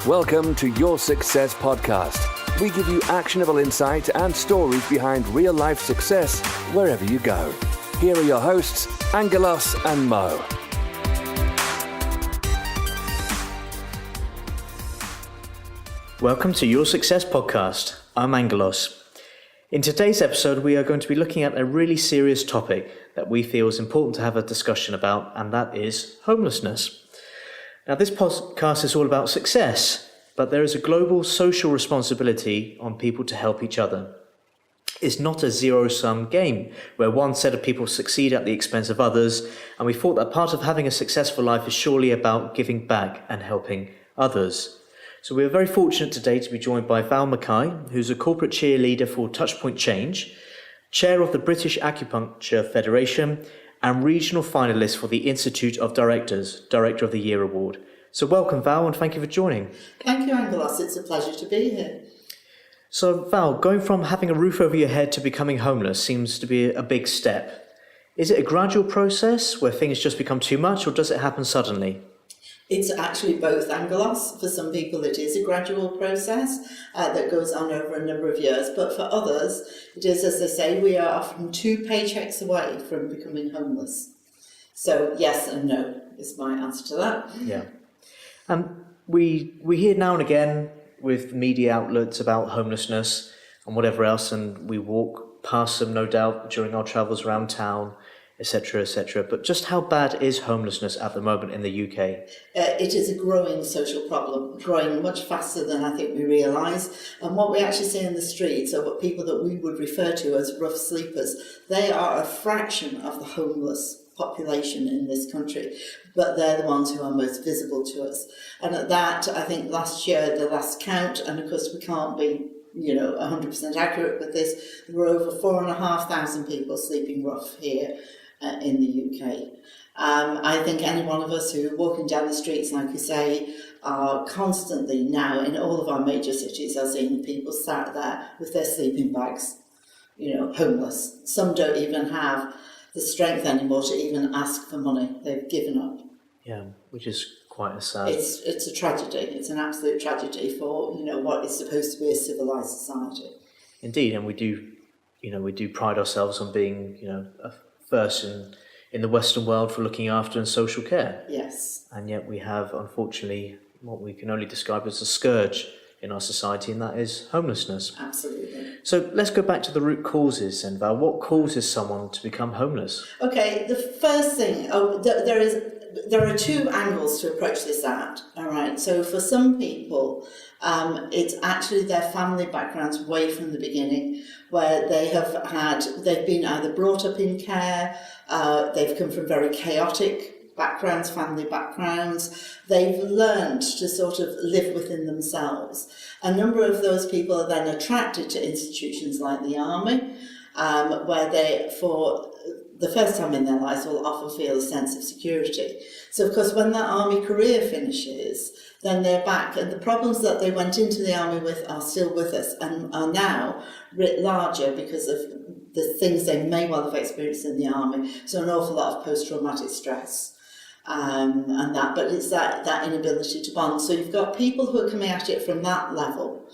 Welcome to Your Success Podcast. We give you actionable insight and stories behind real-life success wherever you go. Here are your hosts, Angelos and Mo. Welcome to Your Success Podcast. I'm Angelos. In today's episode, we are going to be looking at a really serious topic that we feel is important to have a discussion about, and that is homelessness. Now, this podcast is all about success, but there is a global social responsibility on people to help each other. It's not a zero-sum game where one set of people succeed at the expense of others, and we thought that part of having a successful life is surely about giving back and helping others. So we are very fortunate today to be joined by Val McKie, who's a corporate cheerleader for Touchpoint Change, chair of the British Acupuncture Federation, and regional finalist for the Institute of Directors, Director of the Year Award. So welcome, Val, and thank you for joining. Thank you, Angelos. It's a pleasure to be here. So, Val, going from having a roof over your head to becoming homeless seems to be a big step. Is it a gradual process where things just become too much, or does it happen suddenly? It's actually both, Angelos. For some people, it is a gradual process that goes on over a number of years. But for others, it is, as they say, we are often 2 paychecks away from becoming homeless. So yes and no is my answer to that. Yeah. We hear now and again with media outlets about homelessness and whatever else, and we walk past them, no doubt, during our travels around town, etc., etc. But just how bad is homelessness at the moment in the UK? It is a growing social problem, growing much faster than I think we realise. And what we actually see in the streets are what people that we would refer to as rough sleepers. They are a fraction of the homeless population in this country, but they're the ones who are most visible to us. And at that, I think last year, the last count, and of course we can't be 100% accurate with this, there were over 4,500 people sleeping rough here in the UK. I think any one of us who are walking down the streets, like you say, are constantly now in all of our major cities are seeing people sat there with their sleeping bags, homeless. Some don't even have the strength anymore to even ask for money. They've given up. Yeah, which is quite a sad. It's a tragedy. It's an absolute tragedy for what is supposed to be a civilized society. Indeed, and we do pride ourselves on being first in the Western world for looking after and social care. Yes. And yet we have, unfortunately, what we can only describe as a scourge in our society, and that is homelessness. Absolutely. So let's go back to the root causes, then, Val. What causes someone to become homeless? Okay, the first thing, there are 2 angles to approach this at, all right? So for some people, it's actually their family backgrounds way from the beginning, where they've been either brought up in care, they've come from very chaotic backgrounds, family backgrounds. They've learned to sort of live within themselves. A number of those people are then attracted to institutions like the army, where they, for the first time in their lives, will often feel a sense of security. So, of course, when that army career finishes, then they're back, and the problems that they went into the army with are still with us and are now writ larger because of the things they may well have experienced in the army. So an awful lot of post-traumatic stress. And that, but it's that inability to bond. So you've got people who are coming at it from that level,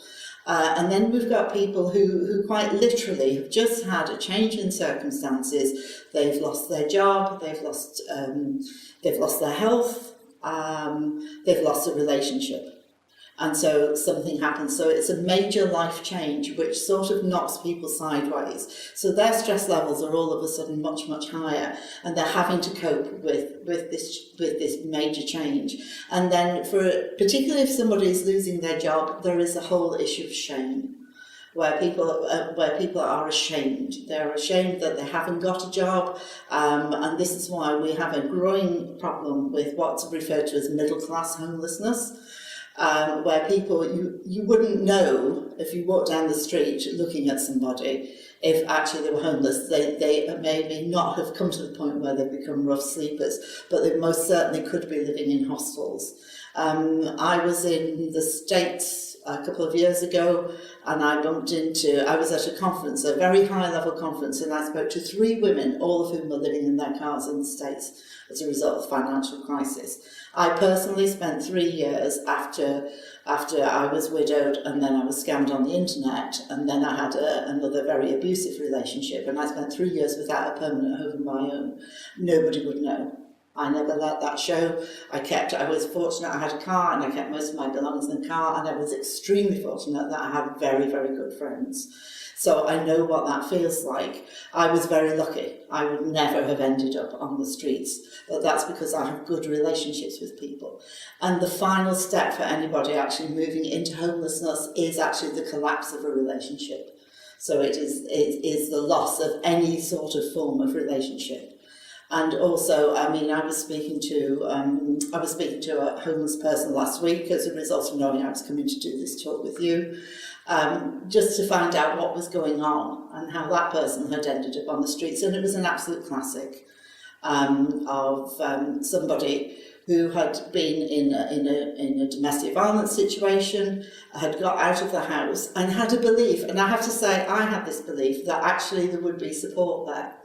and then we've got people who quite literally have just had a change in circumstances. They've lost their job, they've lost their health, they've lost a relationship. And so something happens. So it's a major life change which sort of knocks people sideways. So their stress levels are all of a sudden much, much higher, and they're having to cope with this major change. And then particularly if somebody is losing their job, there is a whole issue of shame, where people are ashamed. They're ashamed that they haven't got a job, and this is why we have a growing problem with what's referred to as middle-class homelessness. Where people, you wouldn't know if you walked down the street looking at somebody if actually they were homeless. They maybe not have come to the point where they've become rough sleepers, but they most certainly could be living in hostels. I was in the States a couple of years ago, and I was at a conference, a very high-level conference, and I spoke to 3 women, all of whom were living in their cars in the States as a result of the financial crisis. I personally spent 3 years after I was widowed, and then I was scammed on the internet, and then I had another very abusive relationship, and I spent 3 years without a permanent home of my own. Nobody would know. I never let that show. I was fortunate I had a car, and I kept most of my belongings in the car, and I was extremely fortunate that I had very, very good friends. So I know what that feels like. I was very lucky. I would never have ended up on the streets, but that's because I have good relationships with people. And the final step for anybody actually moving into homelessness is actually the collapse of a relationship. So it is the loss of any sort of form of relationship. And also, I mean, I was speaking to a homeless person last week as a result of knowing I was coming to do this talk with you, just to find out what was going on and how that person had ended up on the streets. And it was an absolute classic of somebody who had been in a domestic violence situation, had got out of the house and had a belief, and I have to say I had this belief that actually there would be support there.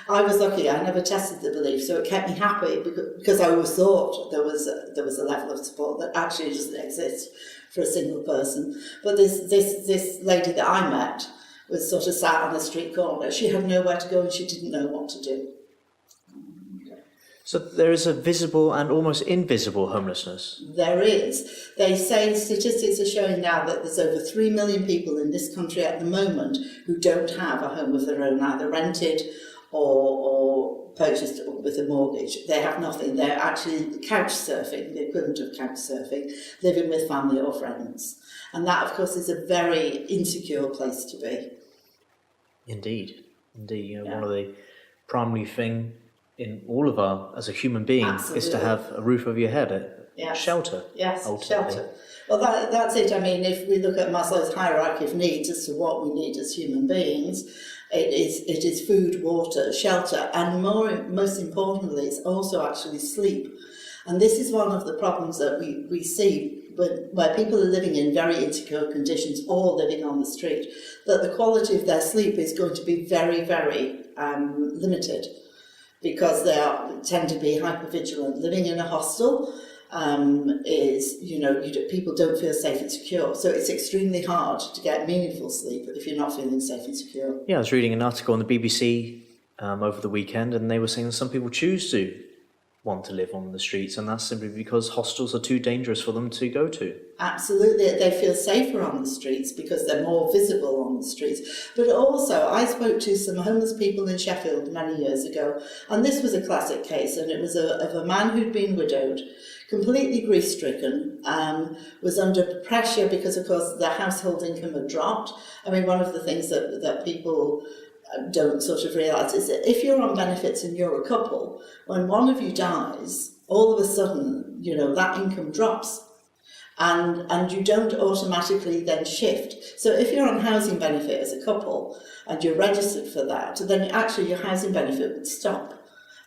I was lucky, I never tested the belief, so it kept me happy because I always thought there was a level of support that actually doesn't exist for a single person. But this lady that I met was sort of sat on a street corner. She had nowhere to go and she didn't know what to do. So there is a visible and almost invisible homelessness. There is. They say statistics are showing now that there's over 3 million people in this country at the moment who don't have a home of their own, either rented or purchased with a mortgage. They have nothing. They're actually couch surfing, the equivalent of couch surfing, living with family or friends. And that, of course, is a very insecure place to be. Indeed. One of the primary thing in all of our, as a human being, Absolutely. is to have a roof over your head, shelter. Yes, ultimately. shelter. Well, that's it. I mean, if we look at Maslow's hierarchy of needs as to what we need as human beings, it is food, water, shelter, and most importantly, it's also actually sleep. And this is one of the problems that we see where people are living in very insecure conditions or living on the street, that the quality of their sleep is going to be very, very limited, because they tend to be hypervigilant. Living in a hostel people don't feel safe and secure. So it's extremely hard to get meaningful sleep if you're not feeling safe and secure. Yeah, I was reading an article on the BBC over the weekend, and they were saying some people choose to want to live on the streets, and that's simply because hostels are too dangerous for them to go to. Absolutely, they feel safer on the streets because they're more visible on the streets. But also, I spoke to some homeless people in Sheffield many years ago, and this was a classic case, and it was of a man who'd been widowed, completely grief-stricken, was under pressure because, of course, their household income had dropped. I mean, one of the things that people don't sort of realise is that if you're on benefits and you're a couple, when one of you dies, all of a sudden, that income drops. And you don't automatically then shift. So if you're on housing benefit as a couple and you're registered for that, then actually your housing benefit would stop.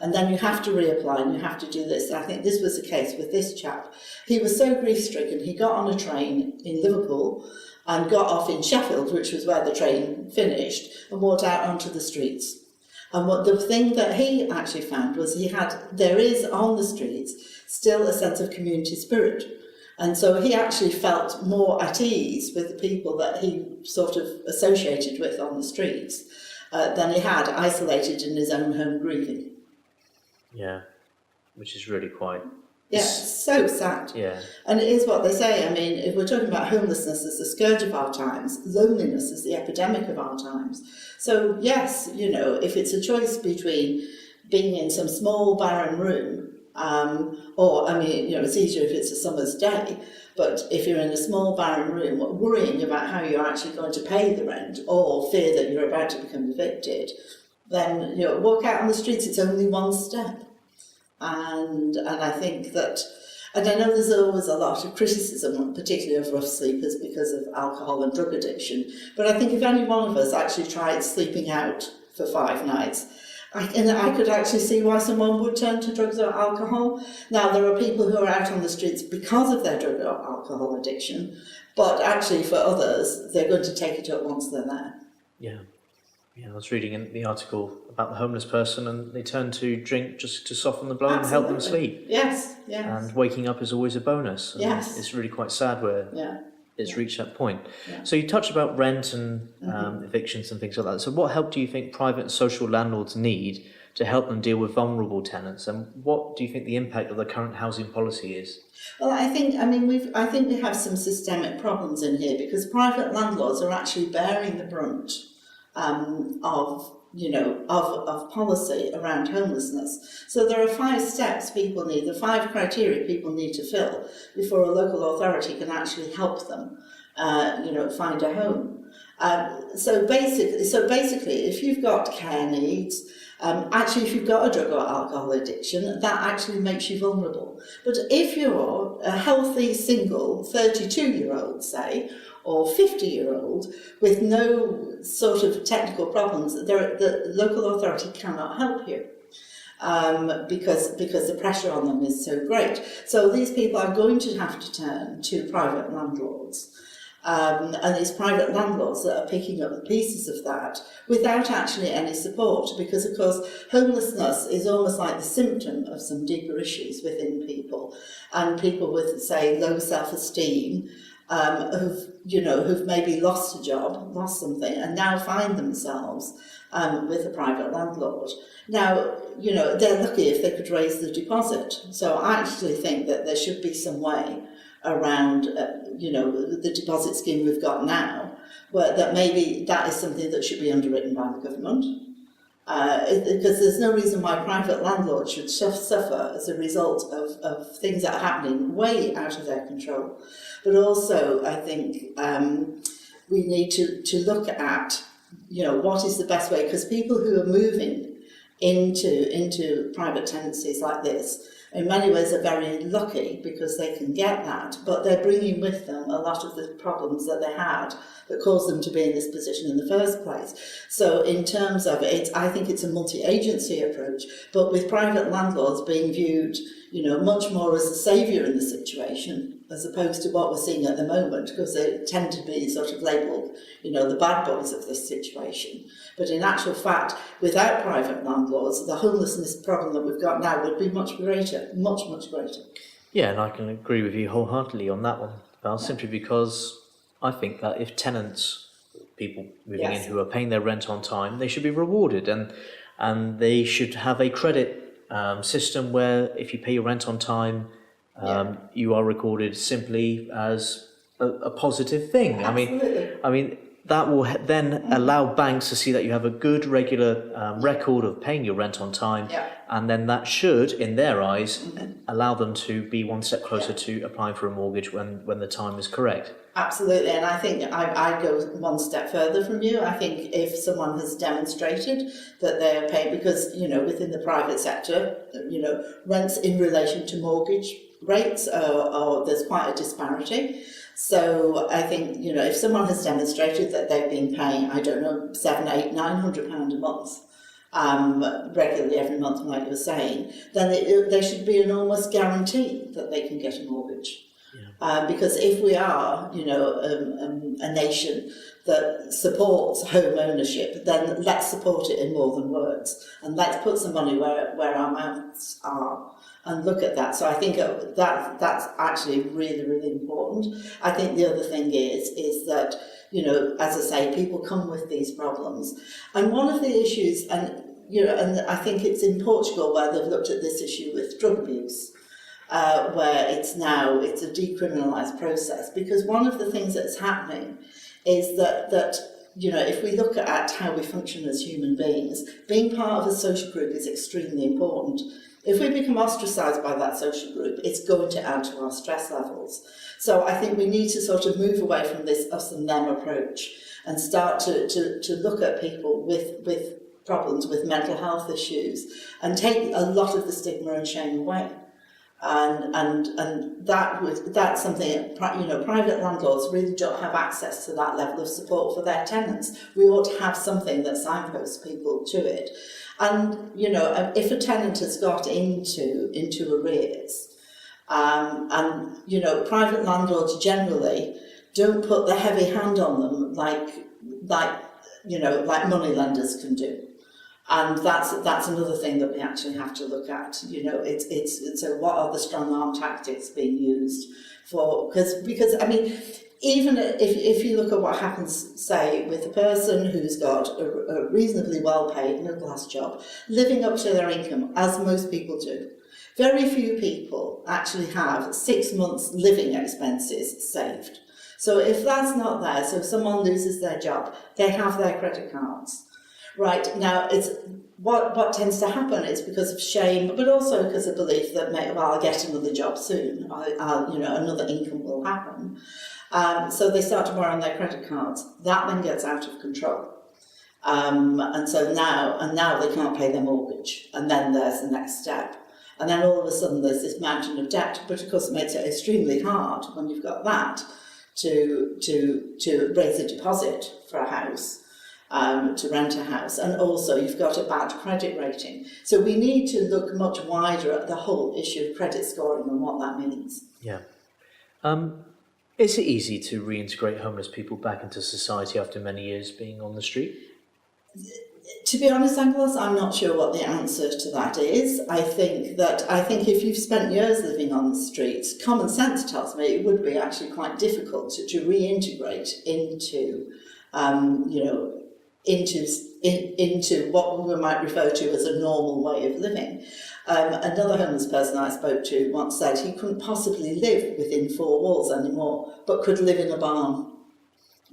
And then you have to reapply and you have to do this. And I think this was the case with this chap. He was so grief-stricken, he got on a train in Liverpool and got off in Sheffield, which was where the train finished, and walked out onto the streets. And the thing that he actually found was there is on the streets still a sense of community spirit. And so he actually felt more at ease with the people that he sort of associated with on the streets than he had isolated in his own home grieving. Yeah, which is really quite... Yeah, it's so sad. Yeah. And it is what they say. I mean, if we're talking about homelessness as the scourge of our times, loneliness is the epidemic of our times. So yes, if it's a choice between being in some small barren room, it's easier if it's a summer's day, but if you're in a small barren room worrying about how you're actually going to pay the rent or fear that you're about to become evicted, then walk out on the streets. It's only one step. And I think that, and I know there's always a lot of criticism, particularly of rough sleepers because of alcohol and drug addiction, but I think if any one of us actually tried sleeping out for 5 nights, I could actually see why someone would turn to drugs or alcohol. Now, there are people who are out on the streets because of their drug or alcohol addiction, but actually for others, they're going to take it up once they're there. Yeah. I was reading in the article about the homeless person, and they turn to drink just to soften the blow and help them sleep. Yes. And waking up is always a bonus. And yes. It's really quite sad where it's reached that point. Yeah. So you touched about rent and evictions and things like that. So what help do you think private and social landlords need to help them deal with vulnerable tenants? And what do you think the impact of the current housing policy is? Well, I think we have some systemic problems in here, because private landlords are actually bearing the brunt of policy around homelessness. So there are 5 steps people need, the 5 criteria people need to fill before a local authority can actually help them, find a home. So basically, if you've got care needs, actually, if you've got a drug or alcohol addiction, that actually makes you vulnerable. But if you're a healthy, single, 32-year-old, say, or 50-year-old with no sort of technical problems, the local authority cannot help you. Because the pressure on them is so great. So these people are going to have to turn to private landlords. And these private landlords that are picking up the pieces of that without actually any support, because of course homelessness is almost like the symptom of some deeper issues within people, and people with, say, low self-esteem, who've maybe lost a job, lost something, and now find themselves with a private landlord. Now, they're lucky if they could raise the deposit. So I actually think that there should be some way around, the deposit scheme we've got now, where that maybe that is something that should be underwritten by the government. Because there's no reason why private landlords should suffer as a result of things that are happening way out of their control. But also, I think we need to look at, what is the best way, because people who are moving into private tenancies like this, in many ways are very lucky because they can get that, but they're bringing with them a lot of the problems that they had that caused them to be in this position in the first place. So in terms of it, I think it's a multi-agency approach, but with private landlords being viewed, much more as a saviour in the situation, as opposed to what we're seeing at the moment, because they tend to be sort of labelled, the bad boys of this situation. But in actual fact, without private landlords, the homelessness problem that we've got now would be much greater, much, much greater. Yeah, and I can agree with you wholeheartedly on that one, Val, simply because I think that if tenants, people moving in who are paying their rent on time, they should be rewarded, and they should have a credit system where if you pay your rent on time, you are recorded simply as a positive thing. Absolutely. I mean, that will then allow banks to see that you have a good regular record of paying your rent on time, and then that should, in their eyes, allow them to be one step closer to applying for a mortgage when the time is correct. Absolutely, and I think I go one step further from you. I think if someone has demonstrated that they are paying, because within the private sector, rents in relation to mortgage rates are there's quite a disparity. So I think if someone has demonstrated that they've been paying, I don't know, £700, £800, £900 a month regularly every month, like you were saying, then there should be an almost guarantee that they can get a mortgage. Because if we are, a nation that supports home ownership, then let's support it in more than words, and let's put some money where our mouths are, and look at that. So I think that's actually really, really important. I think the other thing is that, as I say, people come with these problems, and one of the issues, and I think it's in Portugal where they've looked at this issue with drug abuse. Where it's a decriminalised process, because one of the things that's happening is that if we look at how we function as human beings, being part of a social group is extremely important. If we become ostracised by that social group, it's going to add to our stress levels. So I think we need to sort of move away from this us and them approach and start to look at people with problems, with mental health issues, and take a lot of the stigma and shame away. And that's something, private landlords really don't have access to that level of support for their tenants. We ought to have something that signposts people to it. And, if a tenant has got into arrears, private landlords generally don't put the heavy hand on them like money lenders can do. And that's another thing that we actually have to look at. It's what are the strong arm tactics being used for? Because I mean, even if you look at what happens, say, with a person who's got a reasonably well-paid middle-class job, living up to their income, as most people do, very few people actually have 6 months' living expenses saved. So if that's not there, so if someone loses their job, they have their credit cards. Right, now it's what tends to happen is because of shame, but also because of belief that I'll get another job soon, another income will happen. So they start to borrow on their credit cards. That then gets out of control. And so now they can't pay their mortgage, and then there's the next step. And then all of a sudden there's this mountain of debt, but of course it makes it extremely hard when you've got that to raise a deposit for a house. To rent a house, and also you've got a bad credit rating. So we need to look much wider at the whole issue of credit scoring and what that means. Yeah. Is it easy to reintegrate homeless people back into society after many years being on the street? To be honest, Angelos, I'm not sure what the answer to that is. I think if you've spent years living on the streets, common sense tells me it would be actually quite difficult to reintegrate into what we might refer to as a normal way of living. Another homeless person I spoke to once said he couldn't possibly live within 4 walls anymore, but could live in a barn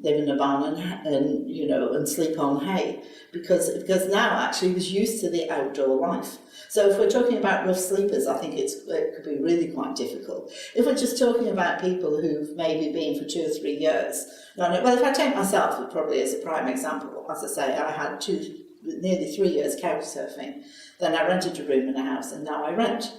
and sleep on hay, because now actually he was used to the outdoor life. So if we're talking about rough sleepers, I think it could be really quite difficult. If we're just talking about people who've maybe been for 2 or 3 years, if I take myself probably as a prime example, as I say, I had nearly 3 years couch surfing, then I rented a room in a house, and now I rent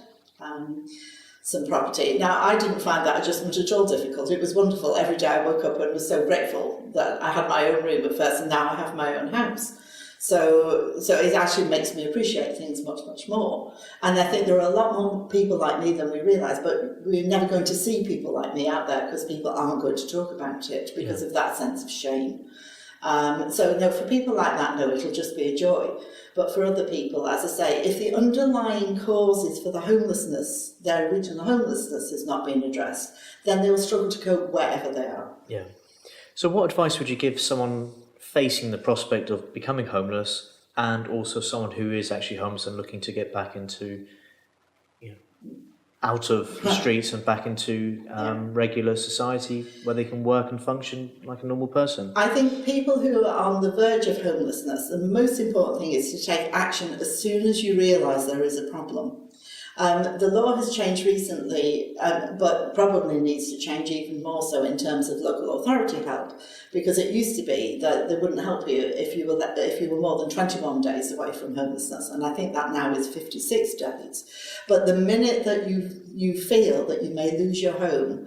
some property. Now, I didn't find that adjustment at all difficult. It was wonderful. Every day I woke up and was so grateful that I had my own room at first, and now I have my own house. So it actually makes me appreciate things much, much more. And I think there are a lot more people like me than we realise, but we're never going to see people like me out there because people aren't going to talk about it because of that sense of shame. For people like that, it'll just be a joy. But for other people, as I say, if the underlying causes for the homelessness, their original homelessness, has not been addressed, then they'll struggle to cope wherever they are. Yeah. So what advice would you give someone facing the prospect of becoming homeless, and also someone who is actually homeless and looking to get back into, out of the streets and back into regular society where they can work and function like a normal person? I think people who are on the verge of homelessness, the most important thing is to take action as soon as you realise there is a problem. The law has changed recently, but probably needs to change even more so in terms of local authority help, because it used to be that they wouldn't help you if you were more than 21 days away from homelessness, and I think that now is 56 days. But the minute that you feel that you may lose your home,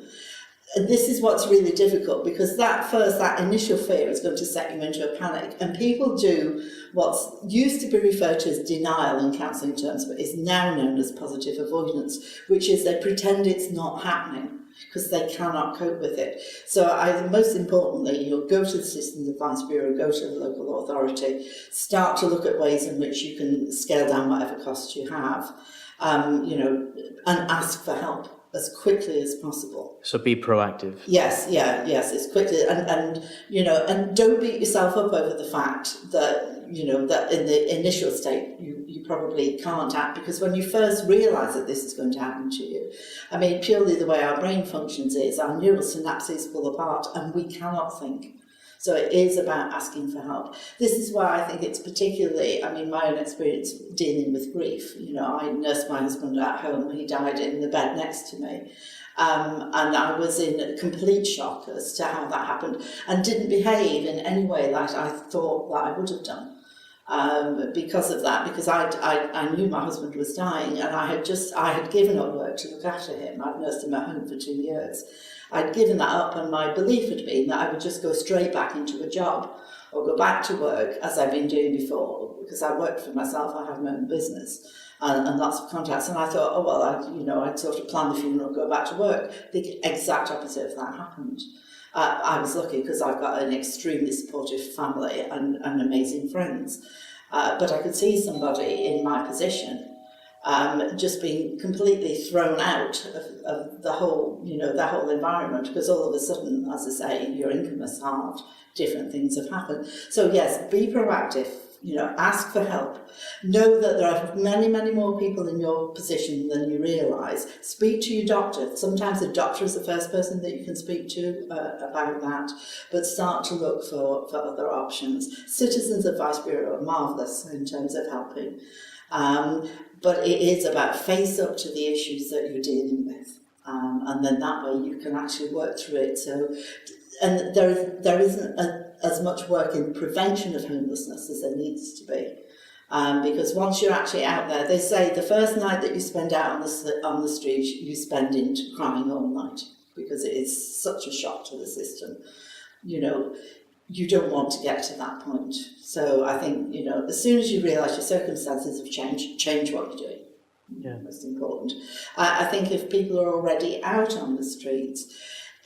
this is what's really difficult, because that initial fear is going to set you into a panic, and people do what's used to be referred to as denial in counselling terms, but is now known as positive avoidance, which is they pretend it's not happening because they cannot cope with it. So most importantly, you'll go to the Citizens Advice Bureau, go to the local authority, start to look at ways in which you can scale down whatever costs you have, and ask for help as quickly as possible. So be proactive. Yes, as quickly, and don't beat yourself up over the fact that that in the initial state you probably can't act, because when you first realise that this is going to happen to you, I mean, purely the way our brain functions is our neural synapses pull apart and we cannot think. So it is about asking for help. This is why I think it's particularly, my own experience dealing with grief. I nursed my husband at home. He died in the bed next to me. And I was in complete shock as to how that happened, and didn't behave in any way like I thought that I would have done. because of that, because I knew my husband was dying, and I had given up work to look after him. I'd nursed him at home for 2 years. I'd given that up, and my belief had been that I would just go straight back into a job or go back to work as I'd been doing before, because I worked for myself. I have my own business and lots of contacts, and I thought, oh well, I'd sort of plan the funeral, go back to work. The exact opposite of that happened. I was lucky because I've got an extremely supportive family and amazing friends. But I could see somebody in my position just being completely thrown out of the whole environment, because all of a sudden, as I say, your income has halved, different things have happened. So yes, be proactive. Ask for help. Know that there are many, many more people in your position than you realise. Speak to your doctor. Sometimes the doctor is the first person that you can speak to about that, but start to look for other options. Citizens Advice Bureau are marvellous in terms of helping. But it is about face up to the issues that you're dealing with. And then that way you can actually work through it. And there isn't as much work in prevention of homelessness as there needs to be. Because once you're actually out there, they say the first night that you spend out on the street, you spend into crying all night, because it is such a shock to the system. You don't want to get to that point. So I think, as soon as you realise your circumstances have changed, change what you're doing. Yeah. Most important. I think if people are already out on the streets,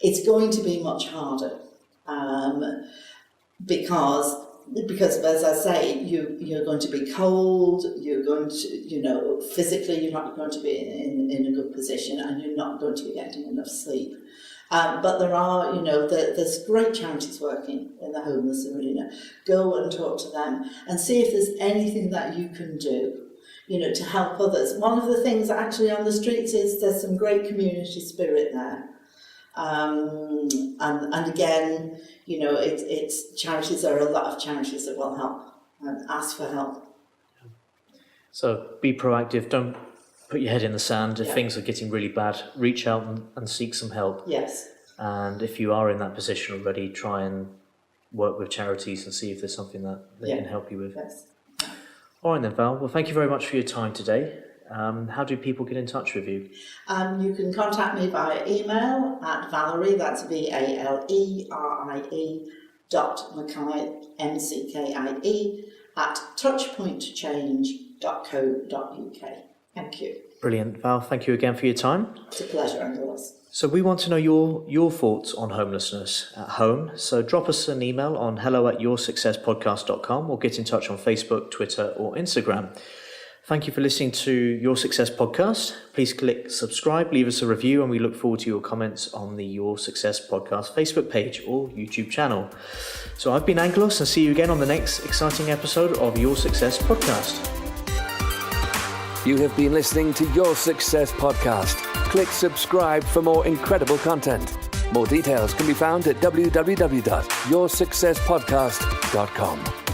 it's going to be much harder. Because as I say, you're going to be cold, you're going to, physically you're not going to be in a good position, and you're not going to be getting enough sleep. But there are, there's great charities working in the homeless arena. Go and talk to them and see if there's anything that you can do, to help others. One of the things actually on the streets is there's some great community spirit there. And again, it's charities. There are a lot of charities that will help, and ask for help. So be proactive. Don't put your head in the sand. If things are getting really bad, reach out and seek some help. Yes. And if you are in that position already, try and work with charities and see if there's something that they can help you with. Yes. All right then, Val. Well, thank you very much for your time today. How do people get in touch with you? You can contact me via email at Valerie, that's VALERIE .McKie, MCKIE, at touchpointchange.co.uk. Thank you. Brilliant. Val, thank you again for your time. It's a pleasure, Angelos. So we want to know your thoughts on homelessness at home. So drop us an email on hello@yoursuccesspodcast.com, or get in touch on Facebook, Twitter or Instagram. Thank you for listening to Your Success Podcast. Please click subscribe, leave us a review, and we look forward to your comments on the Your Success Podcast Facebook page or YouTube channel. So I've been Angelos, and see you again on the next exciting episode of Your Success Podcast. You have been listening to Your Success Podcast. Click subscribe for more incredible content. More details can be found at www.yoursuccesspodcast.com.